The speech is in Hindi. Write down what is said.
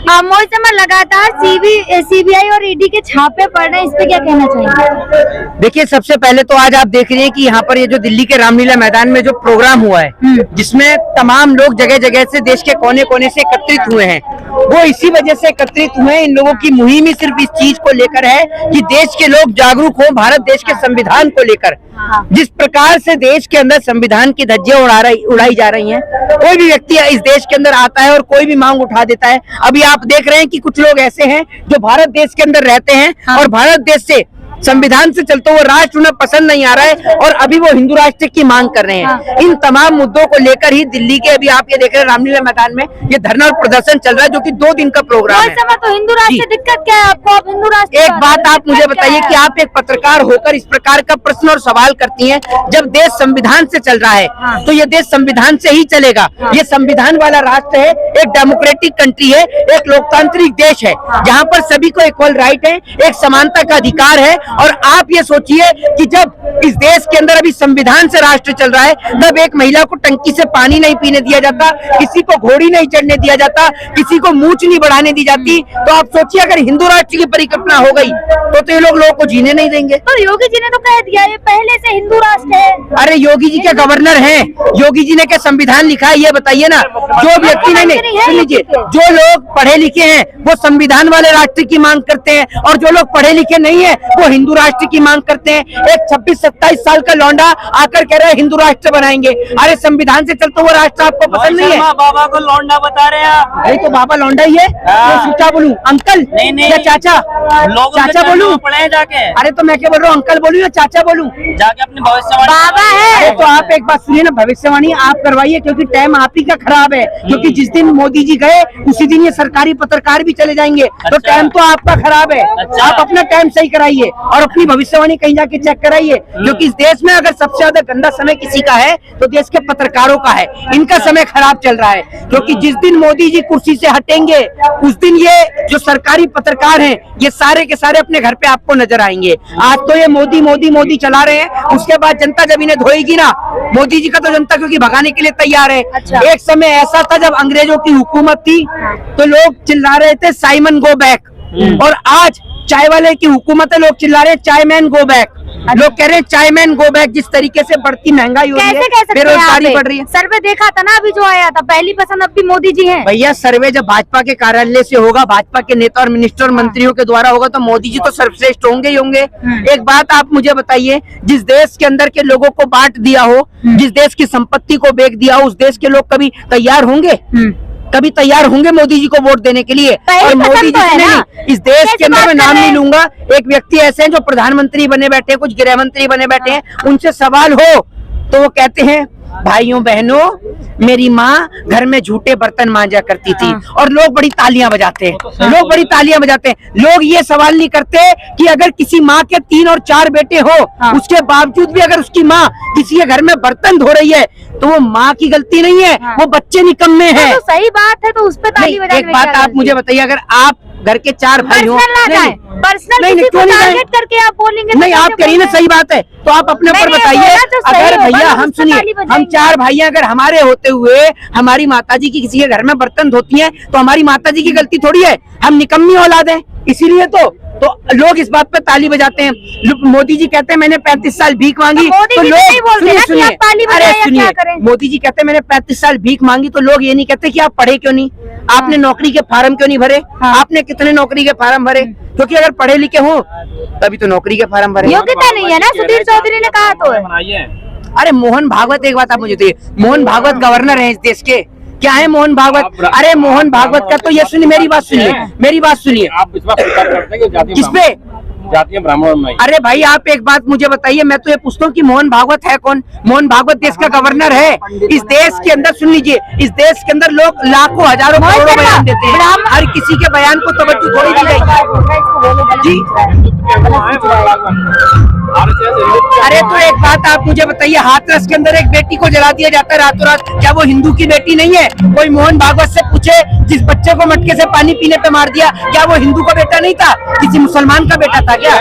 मोहित शर्मा लगातार सीबीआई और ईडी के छापे पड़ रहे हैं, इस पे क्या कहना चाहिए? देखिए, सबसे पहले तो आज आप देख रहे हैं कि यहाँ पर ये जो दिल्ली के रामलीला मैदान में जो प्रोग्राम हुआ है, जिसमें तमाम लोग जगह जगह से देश के कोने कोने से एकत्रित हुए हैं, वो इसी वजह से एकत्रित हुए हैं। इन लोगों की मुहिम ही सिर्फ इस चीज को लेकर है कि देश के लोग जागरूक हों भारत देश के संविधान को लेकर। जिस प्रकार से देश के अंदर संविधान की धज्जियां उड़ाई जा रही हैं, कोई भी व्यक्ति इस देश के अंदर आता है और कोई भी मांग उठा देता है। अभी आप देख रहे हैं कि कुछ लोग ऐसे हैं जो भारत देश के अंदर रहते हैं और भारत देश से संविधान से चलते हुए राष्ट्र उन्हें पसंद नहीं आ रहा है और अभी वो हिंदू राष्ट्र की मांग कर रहे हैं। इन तमाम मुद्दों को लेकर ही दिल्ली के अभी आप ये देख रहे हैं रामलीला मैदान में ये धरना और प्रदर्शन चल रहा है, जो कि 2 दिन का प्रोग्राम है। तो हिंदू राष्ट्र दिक्कत क्या है आपको? आप हिंदू राष्ट्र एक बात आप मुझे बताइए कि आप एक पत्रकार होकर इस प्रकार का प्रश्न और सवाल करती हैं। जब देश संविधान से चल रहा है तो ये देश संविधान से ही चलेगा। ये संविधान वाला राष्ट्र है, एक डेमोक्रेटिक कंट्री है, एक लोकतांत्रिक देश है जहाँ पर सभी को इक्वल राइट है, एक समानता का अधिकार है। और आप ये सोचिए कि जब इस देश के अंदर अभी संविधान से राष्ट्र चल रहा है, तब एक महिला को टंकी से पानी नहीं पीने दिया जाता, किसी को घोड़ी नहीं चढ़ने दिया जाता, किसी को मूंछ नहीं बढ़ाने दी जाती। तो आप सोचिए अगर हिंदू राष्ट्र की परिकल्पना हो गई तो ये लोग लोगों को जीने नहीं देंगे। तो योगी जी ने तो कह दिया ये पहले से हिंदू राष्ट्र है। अरे योगी जी के गवर्नर हैं, योगी जी ने क्या संविधान लिखा है ये बताइए ना। जो व्यक्ति नहीं सुन लीजिए, जो लोग पढ़े लिखे हैं वो संविधान वाले राष्ट्र की मांग करते हैं और जो लोग पढ़े लिखे नहीं है वो हिंदू राष्ट्र की मांग करते हैं। एक 26-27 साल का लौंडा आकर कह रहा है हिंदू राष्ट्र बनाएंगे। अरे संविधान से चलता हुआ राष्ट्र आपको पसंद नहीं है? बाबा को लौंडा बता रहे हैं। अरे तो बाबा लौंडा ही है तो क्या बोलूं, अंकल नहीं या चाचा? चाचा बोलूं? पढ़े जाके। अरे तो मैं क्या बोल रहा हूँ, अंकल बोलूं या चाचा बोलूं? जाके अपनी भविष्यवाणी बाबा है। अरे तो आप एक बात सुनिए ना, भविष्यवाणी आप करवाइए क्योंकि टाइम आप ही का खराब है। क्योंकि जिस दिन मोदी जी गए उसी दिन ये सरकारी पत्रकार भी चले जाएंगे। तो टाइम तो आपका खराब है। आप अपना टाइम सही कराइए और अपनी भविष्यवाणी कहीं जाके चेक कराइए। क्योंकि इस देश में अगर सबसे ज्यादा गंदा समय किसी का है तो देश के पत्रकारों का है। इनका समय खराब चल रहा है क्योंकि जिस दिन मोदी जी कुर्सी से हटेंगे उस दिन ये जो सरकारी पत्रकार हैं ये सारे के सारे अपने घर पे आपको नजर आएंगे। आज तो ये मोदी मोदी मोदी चला रहे हैं, उसके बाद जनता जब इन्हें धोएगी ना, मोदी जी का तो जनता क्योंकि भगाने के लिए तैयार है। एक समय ऐसा था जब अंग्रेजों की हुकूमत थी तो लोग चिल्ला रहे थे साइमन गो बैक, और आज चाय वाले की हुकूमत है, लोग चिल्ला रहे हैं चाय मैन गो बैक। लोग कह रहे हैं चाय मैन गो बैक। जिस तरीके से बढ़ती महंगाई हो रही है, बेरोजगारी बढ़ रही है। सर्वे देखा था ना अभी जो आया था, पहली पसंद अब भी मोदी जी हैं। भैया सर्वे जब भाजपा के कार्यालय से होगा, भाजपा के नेता और मिनिस्टर और मंत्रियों के द्वारा होगा तो मोदी जी तो सर्वश्रेष्ठ होंगे ही होंगे। एक बात आप मुझे बताइए, जिस देश के अंदर के लोगों को बांट दिया हो, जिस देश की संपत्ति को बेच दिया हो, उस देश के लोग कभी तैयार होंगे? कभी तैयार होंगे मोदी जी को वोट देने के लिए? और मोदी जी से नहीं, इस देश के अंदर मैं नाम नहीं लूंगा, एक व्यक्ति ऐसे हैं जो प्रधानमंत्री बने बैठे हैं, कुछ गृह मंत्री बने बैठे हैं, उनसे सवाल हो तो वो कहते हैं भाइयों बहनों मेरी माँ घर में झूठे बर्तन मांजा करती थी, और लोग बड़ी तालियां बजाते हैं। लोग बड़ी तालियां बजाते हैं। लोग ये सवाल नहीं करते कि अगर किसी माँ के 3 और 4 बेटे हो, उसके बावजूद भी अगर उसकी माँ किसी के घर में बर्तन धो रही है तो वो माँ की गलती नहीं है, वो बच्चे निकम्मे हैं। तो सही बात है, तो उस पर ताली बजाने एक बात आप मुझे बताइए, अगर आप घर के 4 भाई हो, पर्सनल टारगेट करके आप बोलेंगे नहीं, आप करिए ना, सही बात है तो आप अपने ऊपर बताइए। अगर भैया हम सुनिए, हम 4 भाई अगर हमारे होते हुए हमारी माताजी की किसी के घर में बर्तन धोती हैं तो हमारी माताजी की गलती थोड़ी है, हम निकम्मी औलाद हैं। इसीलिए तो लोग इस बात पे ताली बजाते हैं। मोदी जी कहते हैं मैंने 35 साल भीख मांगी तो लोग सुनिए, अरे सुनिए, मोदी जी कहते हैं मैंने 35 साल भीख मांगी तो लोग ये नहीं कहते कि आप पढ़े क्यों नहीं, आपने नौकरी के फार्म क्यों नहीं भरे, आपने कितने नौकरी के फार्म भरे? क्योंकि अगर पढ़े लिखे हो तभी तो नौकरी के फार्म भरे। योग्यता नहीं है ना, सुधीर चौधरी ने कहा तो। अरे मोहन भागवत, एक बात आप मुझे बताइए, मोहन भागवत गवर्नर है इस देश के, क्या है मोहन भागवत? अरे मोहन भागवत का तो ये सुनिए, मेरी बात सुनिए, मेरी बात सुनिए। आप किसपे? जातीय ब्राह्मण में। अरे भाई आप एक बात मुझे बताइए, मैं तो ये पूछता हूँ कि मोहन भागवत है कौन? मोहन भागवत देश का गवर्नर है। इस देश के अंदर सुन लीजिए, इस देश के अंदर लोग लाखों हजारों करोड़ों बयान देते हैं, हर किसी के बयान को तवज्जो थोड़ी दी जाएगी जी। अरे तो एक बात आप मुझे बताइए, हाथरस के अंदर एक बेटी को जला दिया जाता है रातों रात, क्या वो हिंदू की बेटी नहीं है? कोई मोहन भागवत से पूछे, जिस बच्चे को मटके से पानी पीने पे मार दिया, क्या वो हिंदू का बेटा नहीं था, किसी मुसलमान का बेटा था क्या?